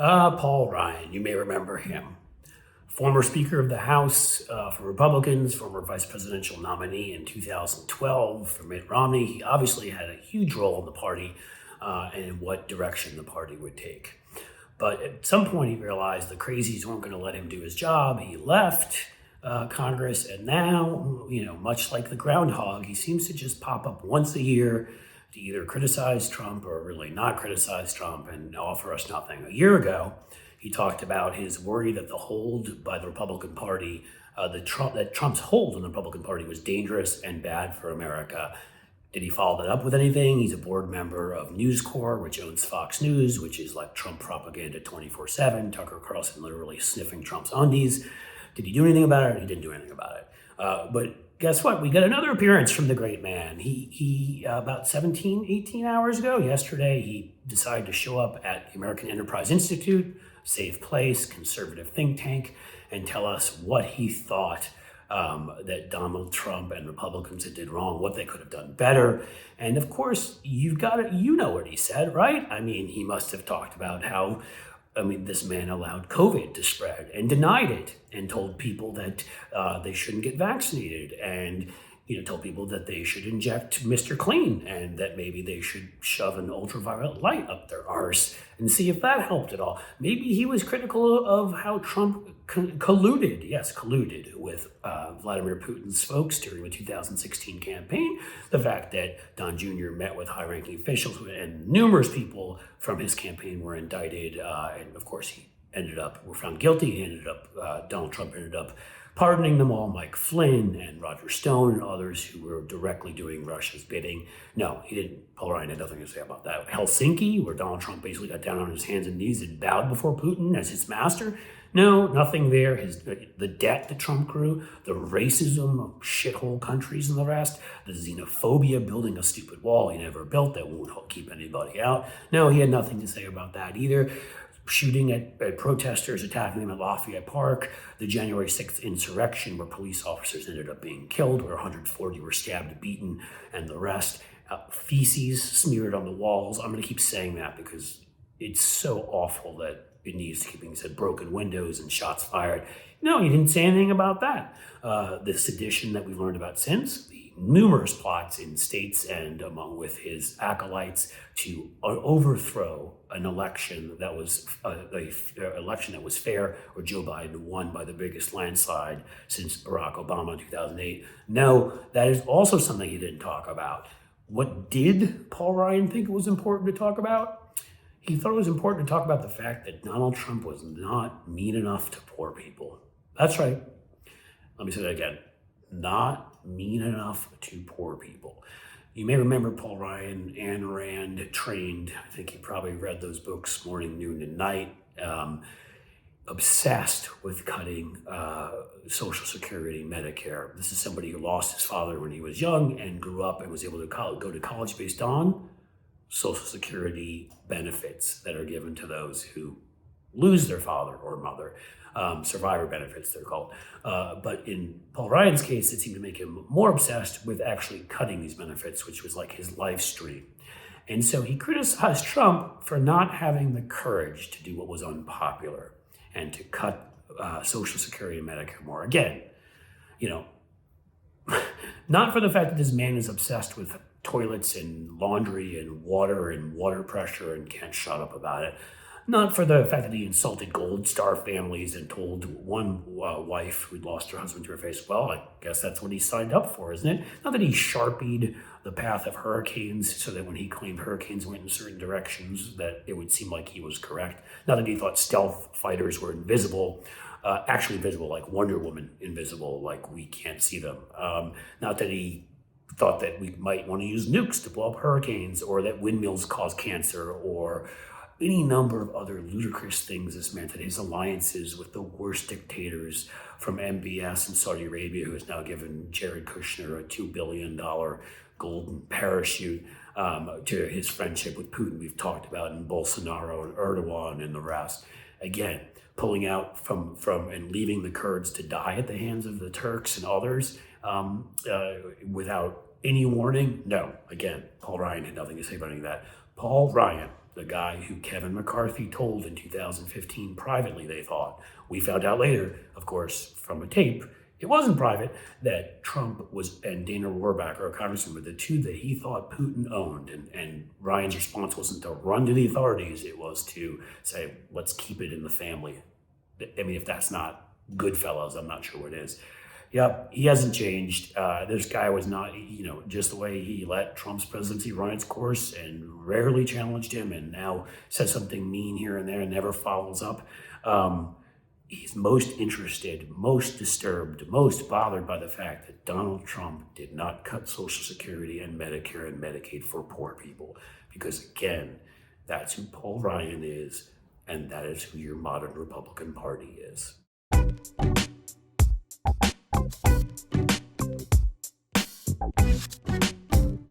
Paul Ryan, you may remember him. Former Speaker of the House for Republicans, former vice presidential nominee in 2012 for Mitt Romney. He obviously had a huge role in the party and in what direction the party would take. But at some point he realized the crazies weren't going to let him do his job. He left Congress, and now, much like the groundhog, he seems to just pop up once a year to either criticize Trump or really not criticize Trump and offer us nothing. A year ago, he talked about his worry that the hold by the Republican Party, that Trump's hold in the Republican Party was dangerous and bad for America. Did he follow that up with anything? He's a board member of News Corp, which owns Fox News, which is like Trump propaganda 24/7. Tucker Carlson literally sniffing Trump's undies. Did he do anything about it? He didn't do anything about it. But guess what? We got another appearance from the great man. He about 17, 18 hours ago, yesterday, he decided to show up at the American Enterprise Institute, safe place, conservative think tank, and tell us what he thought that Donald Trump and Republicans did wrong, what they could have done better. And of course, you know what he said, right? I mean, he must have talked about how this man allowed COVID to spread and denied it and told people that they shouldn't get vaccinated and told people that they should inject Mr. Clean and that maybe they should shove an ultraviolet light up their arse and see if that helped at all. Maybe he was critical of how Trump colluded with Vladimir Putin's folks during the 2016 campaign. The fact that Don Jr. met with high-ranking officials and numerous people from his campaign were indicted, and of course were found guilty. Donald Trump ended up pardoning them all, Mike Flynn and Roger Stone and others who were directly doing Russia's bidding. No, he didn't. Paul Ryan had nothing to say about that. Helsinki, where Donald Trump basically got down on his hands and knees and bowed before Putin as his master. No, nothing there. The debt that Trump grew, the racism of shithole countries and the rest, the xenophobia, building a stupid wall he never built that won't keep anybody out. No, he had nothing to say about that either. Shooting at protesters, attacking them at Lafayette Park, the January 6th insurrection where police officers ended up being killed, where 140 were stabbed, beaten, and the rest. Feces smeared on the walls. I'm going to keep saying that because it's so awful that it needs to keep being said. Broken windows and shots fired. No, he didn't say anything about that. The sedition that we've learned about since, the numerous plots in states and with his acolytes to overthrow an election that was election that was fair, or Joe Biden won by the biggest landslide since Barack Obama in 2008. No, that is also something he didn't talk about. What did Paul Ryan think it was important to talk about? He thought it was important to talk about the fact that Donald Trump was not mean enough to poor people. That's right. Let me say that again. Not mean enough to poor people. You may remember Paul Ryan, Ayn Rand trained. I think he probably read those books morning, noon, and night. Obsessed with cutting Social Security, Medicare. This is somebody who lost his father when he was young and grew up and was able to go to college based on Social Security benefits that are given to those who lose their father or mother. Survivor benefits, they're called. But in Paul Ryan's case, it seemed to make him more obsessed with actually cutting these benefits, which was like his life stream. And so he criticized Trump for not having the courage to do what was unpopular and to cut Social Security and Medicare more. Again, not for the fact that this man is obsessed with toilets and laundry and water pressure and can't shut up about it. Not for the fact that he insulted Gold Star families and told one wife who'd lost her husband to her face, well, I guess that's what he signed up for, isn't it? Not that he sharpied the path of hurricanes so that when he claimed hurricanes went in certain directions, that it would seem like he was correct. Not that he thought stealth fighters were invisible, actually invisible, like Wonder Woman invisible, like we can't see them. Not that he thought that we might want to use nukes to blow up hurricanes, or that windmills cause cancer, or any number of other ludicrous things this meant, that his alliances with the worst dictators from MBS in Saudi Arabia, who has now given Jared Kushner a $2 billion golden parachute, to his friendship with Putin we've talked about, and Bolsonaro and Erdogan and the rest. Again, pulling out from and leaving the Kurds to die at the hands of the Turks and others without any warning. No, again, Paul Ryan had nothing to say about any of that. Paul Ryan the guy who Kevin McCarthy told in 2015 privately, they thought. We found out later, of course, from a tape, it wasn't private, that Trump and Dana Rohrabacher, a congressman, were the two that he thought Putin owned. And Ryan's response wasn't to run to the authorities, it was to say, let's keep it in the family. I mean, if that's not Goodfellas, I'm not sure what is. Yep, he hasn't changed. This guy was not, just the way he let Trump's presidency run its course and rarely challenged him, and now says something mean here and there and never follows up. He's most interested, most disturbed, most bothered by the fact that Donald Trump did not cut Social Security and Medicare and Medicaid for poor people. Because again, that's who Paul Ryan is, and that is who your modern Republican Party is.